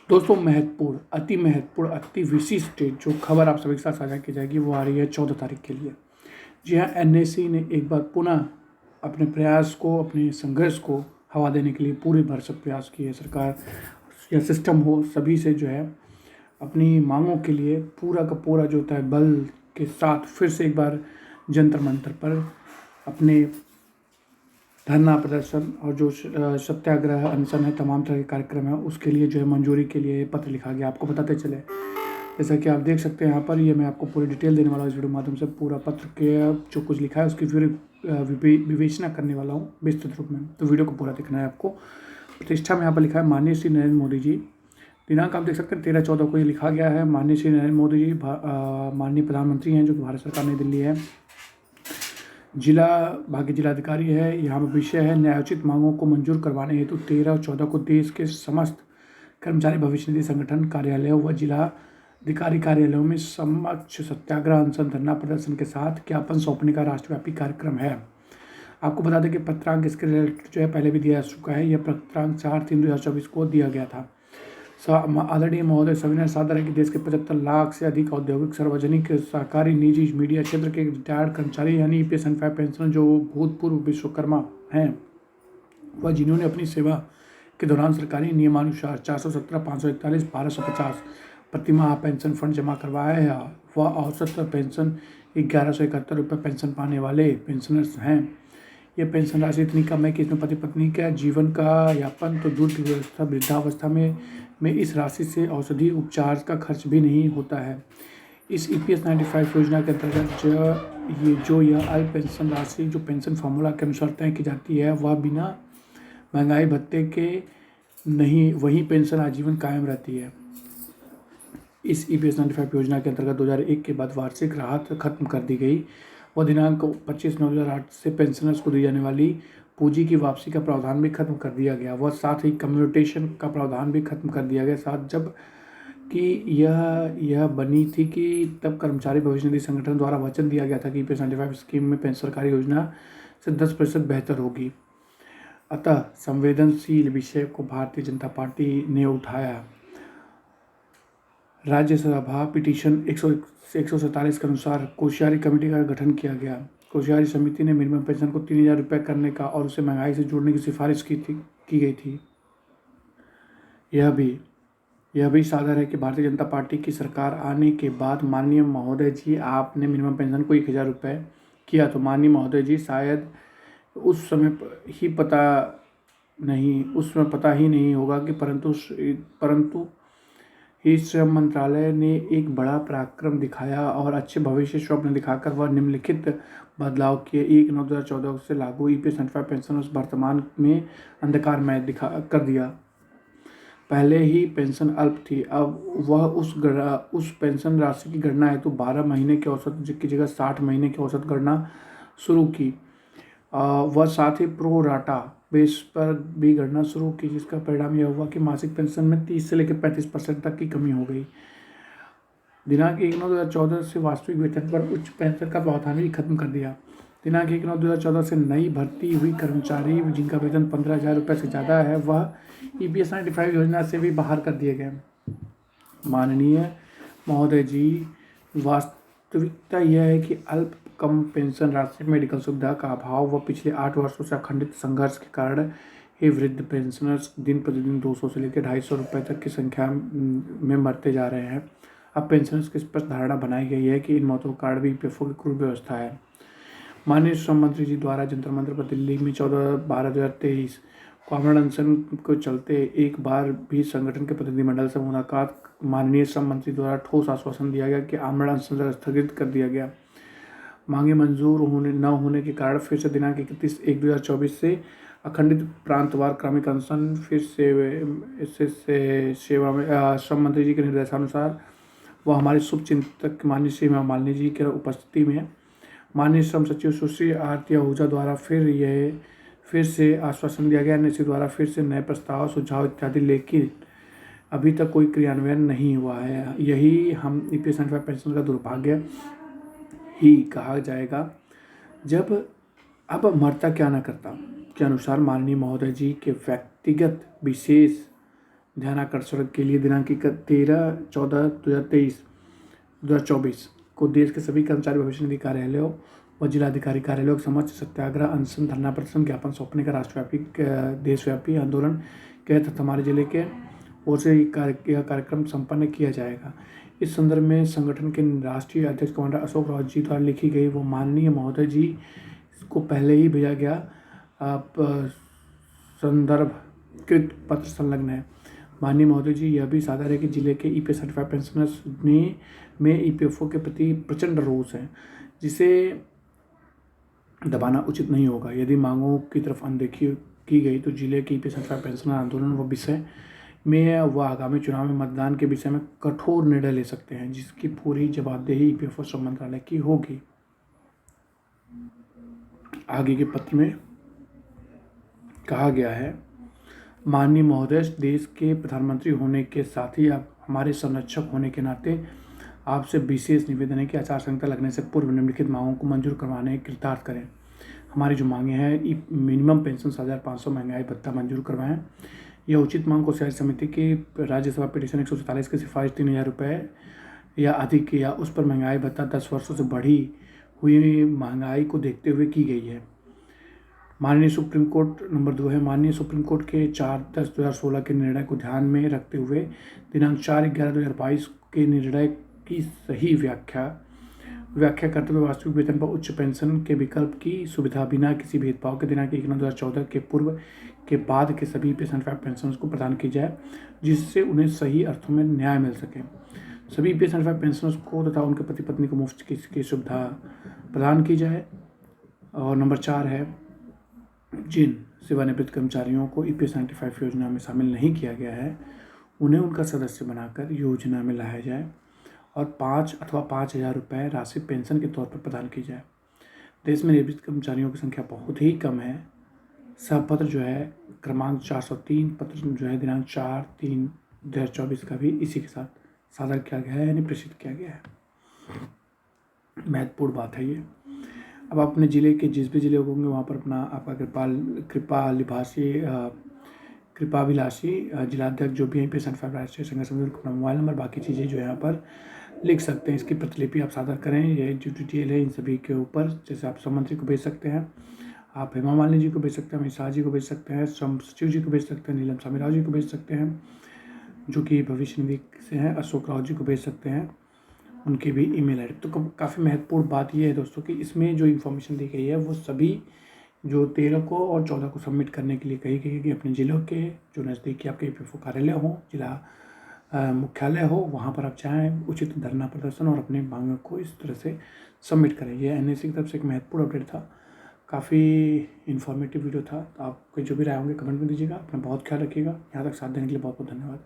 दोस्तों अति महत्वपूर्ण, अति विशिष्ट जो खबर आप सभी के साथ साझा की जाएगी वो आ रही है 14 तारीख के लिए। जी हाँ, एनएससी ने एक बार पुनः अपने प्रयास को, अपने संघर्ष को हवा देने के लिए पूरे भरसक प्रयास किए। सरकार या सिस्टम हो, सभी से जो है अपनी मांगों के लिए पूरा का पूरा जो होता है बल के साथ फिर से एक बार जंतर मंतर पर अपने धरना प्रदर्शन और जो सत्याग्रह अनशन है, तमाम तरह के कार्यक्रम है, उसके लिए जो है मंजूरी के लिए पत्र लिखा गया। आपको बताते चले, जैसा कि आप देख सकते हैं यहाँ पर, ये मैं आपको पूरी डिटेल देने वाला हूँ इस वीडियो के माध्यम से। पूरा पत्र के जो कुछ लिखा है उसकी फिर विवेचना करने वाला हूँ विस्तृत रूप में, तो वीडियो को पूरा देखना है आपको। प्रतिष्ठा में यहाँ पर लिखा है माननीय श्री नरेंद्र मोदी जी। दिनांक आप देख सकते हैं 13/14 को ये लिखा गया है। माननीय श्री नरेंद्र मोदी जी माननीय प्रधानमंत्री हैं, जो कि भारत सरकार नई दिल्ली है। जिला भाग्य जिलाधिकारी है। यहाँ पर विषय है न्यायोचित मांगों को मंजूर करवाने हेतु 13 और 14 को देश के समस्त कर्मचारी भविष्य निधि संगठन कार्यालयों व जिलाधिकारी कार्यालयों में समक्ष सत्याग्रह अनशन धरना प्रदर्शन के साथ ज्ञापन सौंपने का राष्ट्रव्यापी कार्यक्रम है। आपको बता दें कि पत्रांक इसके रिलेटेड जो है पहले भी दिया जा चुका है। यह पत्रांक 4/3/2024 को दिया गया था। आदरणीय महोदय, सविनय सादर है कि देश के 75 लाख से अधिक औद्योगिक, सार्वजनिक, सहकारी, निजी, मीडिया क्षेत्र के रिटायर्ड कर्मचारी यानी ईपीएस एंड पेंशनर जो भूतपूर्व विश्वकर्मा हैं व जिन्होंने अपनी सेवा के दौरान सरकारी नियमानुसार 417, 541, 1250 प्रतिमाह पेंशन फंड जमा करवाया है व औसत पेंशन 1171 रुपये पेंशन पाने वाले पेंशनर्स हैं। यह पेंशन राशि इतनी कम है कि इसमें पति पत्नी का जीवन का यापन तो दूर की व्यवस्था, वृद्धावस्था में इस राशि से औषधि उपचार का खर्च भी नहीं होता है। इस ईपीएस 95 योजना के अंतर्गत यह अल्प पेंशन राशि जो पेंशन फार्मूला के अनुसार तय की जाती है वह बिना महंगाई भत्ते के नहीं, वही पेंशन आजीवन कायम रहती है। इस ईपीएस 95 योजना के अंतर्गत 2001 के बाद वार्षिक राहत खत्म कर दी गई। वह दिनांक 25/9/2008 से पेंशनर्स को दी जाने वाली पूंजी की वापसी का प्रावधान भी खत्म कर दिया गया। वह साथ ही कम्यूटेशन का प्रावधान भी खत्म कर दिया गया। साथ जब कि यह बनी थी कि तब कर्मचारी भविष्य निधि संगठन द्वारा वचन दिया गया था कि ईपीएस 95 स्कीम में पेंशन सरकारी योजना से 10% बेहतर होगी। अतः संवेदनशील विषय को भारतीय जनता पार्टी ने उठाया। राज्यसभा पिटीशन 147 के अनुसार कोश्यारी कमेटी का गठन किया गया। कोश्यारी समिति ने मिनिमम पेंशन को 3000 रुपये करने का और उसे महंगाई से जोड़ने की सिफारिश की गई थी। यह भी सादर है कि भारतीय जनता पार्टी की सरकार आने के बाद माननीय महोदय जी आपने मिनिमम पेंशन को 1000 रुपये किया, तो माननीय महोदय जी शायद उस समय पता ही नहीं होगा कि परंतु ही श्रम मंत्रालय ने एक बड़ा पराक्रम दिखाया और अच्छे भविष्य स्वप्न दिखाकर वह निम्नलिखित बदलाव किए। 1/9/2014 से लागू ईपीएस 95 पेंशन वर्तमान में अंधकारमय कर दिया। पहले ही पेंशन अल्प थी, अब वह उस पेंशन राशि की गणना हेतु 12 महीने के औसत की जगह 60 महीने की औसत गणना शुरू की। वह साथ ही प्रो राटा बेस पर भी गणना शुरू की, जिसका परिणाम यह हुआ कि मासिक पेंशन में 30 से लेकर 35% तक की कमी हो गई। दिनांक 1/9/2014 से वास्तविक वेतन पर उच्च पेंशन का प्रावधान भी खत्म कर दिया। दिनांक 1/9/2014 से नई भर्ती हुई कर्मचारी जिनका वेतन 15,000 रुपये से ज़्यादा है वह ईपीएस 95 योजना से भी बाहर कर दिए गए। माननीय महोदय जी, वास्तविकता यह है कि अल्प कम पेंशन राशि, मेडिकल सुविधा का अभाव व पिछले 8 वर्षों से अखंडित संघर्ष के कारण ये वृद्ध पेंशनर्स दिन प्रतिदिन 200 से लेकर 250 रुपये तक की संख्या में मरते जा रहे हैं। अब पेंशनर्स की स्पष्ट धारणा बनाई गई है कि इन मौतों का कारण भी ईपीएफओ की क्रूर व्यवस्था है। माननीय श्रम मंत्री जी द्वारा जंतर मंतर पर दिल्ली में 14/12/2023 को आमरण अनशन को चलते एक बार भी संगठन के प्रतिनिधिमंडल से मुलाकात माननीय श्रम मंत्री द्वारा ठोस आश्वासन दिया गया कि आमरण अनशन स्थगित कर दिया गया। मांगे मंजूर न होने के कारण फिर से दिनांक 31/1/2024 से अखंडित प्रांतवार क्रमिक अनशन फिर से सेवा में श्रम मंत्री जी के निर्देशानुसार व हमारे शुभचिंतक माननीय श्री मालिनी जी के उपस्थिति में माननीय श्रम सचिव सुश्री आरती आहूजा द्वारा फिर से आश्वासन दिया गया। एनएससी द्वारा फिर से नए प्रस्ताव, सुझाव इत्यादि, लेकिन अभी तक कोई क्रियान्वयन नहीं हुआ है। यही हम ईपीएस 95 पेंशन का दुर्भाग्य ही कहा जाएगा। जब अब मरता क्या न करता के अनुसार माननीय महोदय जी के व्यक्तिगत विशेष ध्यानाकर्षण के लिए दिनांक 13/14/2024 को देश के सभी कर्मचारी भविष्य निधि कार्यालयों व जिलाधिकारी कार्यालयों के समक्ष सत्याग्रह, अनशन, धरना प्रदर्शन, ज्ञापन सौंपने का राष्ट्रव्यापी देशव्यापी आंदोलन के तहत हमारे जिले के ओर से यह कार्यक्रम संपन्न किया जाएगा। इस संदर्भ में संगठन के राष्ट्रीय अध्यक्ष कमांडर अशोक रावत जी द्वारा लिखी गई वो माननीय महोदय जी को पहले ही भेजा गया संदर्भकृत पत्र संलग्न है। माननीय महोदय जी, यह भी सादर है कि जिले के ईपीएफ सर्टिफाइड पेंशनर्स में ईपीएफओ के प्रति प्रचंड रोष है, जिसे दबाना उचित नहीं होगा। यदि मांगों की तरफ अनदेखी की गई तो जिले के ईपीएफ सर्टिफाइड पेंशनर आंदोलन व विषय में व आगामी चुनाव में मतदान के विषय में कठोर निर्णय ले सकते हैं, जिसकी पूरी जवाबदेही ईपीएफओ श्रम मंत्रालय की होगी। आगे के पत्र में कहा गया है, माननीय महोदय, देश के प्रधानमंत्री होने के साथ ही आप हमारे संरक्षक होने के नाते आपसे विशेष निवेदन है कि आचार संहिता लगने से पूर्व निम्नलिखित मांगों को मंजूर करवाने कृतार्थ करें। हमारी जो मांगे हैं, मिनिमम पेंशन 7,500 महंगाई भत्ता मंजूर करवाएं। यह उचित मांग को शहरी समिति की राज्यसभा पिटीशन 147 की सिफारिश 3,000 रुपये या अधिक या उस पर महंगाई भत्ता 10 वर्षों से बढ़ी हुई महंगाई को देखते हुए की गई है। माननीय सुप्रीम कोर्ट नंबर 2 है, माननीय सुप्रीम कोर्ट के 4/10/2016 के निर्णय को ध्यान में रखते हुए दिनांक 4/11/2022 के निर्णय की सही व्याख्या करते हुए वास्तविक वेतन पर उच्च पेंशन के विकल्प की सुविधा बिना किसी भेदभाव के दिनांक 1/9/2014 के पूर्व के बाद के सभी सर्टिफाइड पेंशनर्स को प्रदान की जाए, जिससे उन्हें सही अर्थों में न्याय मिल सके। सभी सर्टिफाइड पेंशनर्स को तथा उनके पति पत्नी को मुफ्त की सुविधा प्रदान की जाए। और नंबर 4 है, जिन सेवानिवृत्त कर्मचारियों को ईपीएफ 95 योजना में शामिल नहीं किया गया है, उन्हें उनका सदस्य बनाकर योजना में लाया जाए और 5 अथवा 5,000 रुपये राशि पेंशन के तौर पर प्रदान की जाए। देश में निवृत्त कर्मचारियों की संख्या बहुत ही कम है। सहपत्र जो है क्रमांक 403 पत्र जो है दिनांक 4/3/2024 का भी इसी के साथ सादर किया गया है, यानी प्रेषित किया गया है। महत्वपूर्ण बात है ये। अब आप अपने ज़िले के जिस भी ज़िले होंगे वहाँ पर अपना आपका कृपाभिलाषी जिलाध्यक्ष जो भी है सर्टिफाइड राष्ट्रीय संघ संगठन अपना मोबाइल नंबर बाकी चीज़ें जो यहाँ पर लिख सकते हैं। इसकी प्रतिलिपि आप सादर करें। ये जो डिटेल है इन सभी के ऊपर, जैसे आप श्रम मंत्री को भेज सकते हैं, आप हेमा मालिनी जी को भेज सकते हैं, अमित शाह जी को भेज सकते हैं, श्रम सचिव जी को भेज सकते हैं, नीलम स्वामी राव जी को भेज सकते हैं जो कि भविष्य निधि से हैं, अशोक राव जी को भेज सकते हैं, उनकी भी ईमेल आईडी। तो काफ़ी महत्वपूर्ण बात यह है दोस्तों कि इसमें जो इन्फॉर्मेशन दी गई है वो सभी जो 13 को और 14 को सबमिट करने के लिए कही गई है कि अपने ज़िलों के जो नज़दीकी आपके ईपीएफओ कार्यालय हो, जिला मुख्यालय हो, वहाँ पर आप चाहें उचित धरना प्रदर्शन और अपने मांगों को इस तरह से सबमिट करें। यह एनएससी की तरफ से एक महत्वपूर्ण अपडेट था, काफ़ी इन्फॉर्मेटिव वीडियो था। तो आपके जो भी राय होंगे कमेंट में दीजिएगा। अपना बहुत ख्याल रखिएगा। यहाँ तक साथ देने के लिए बहुत बहुत धन्यवाद।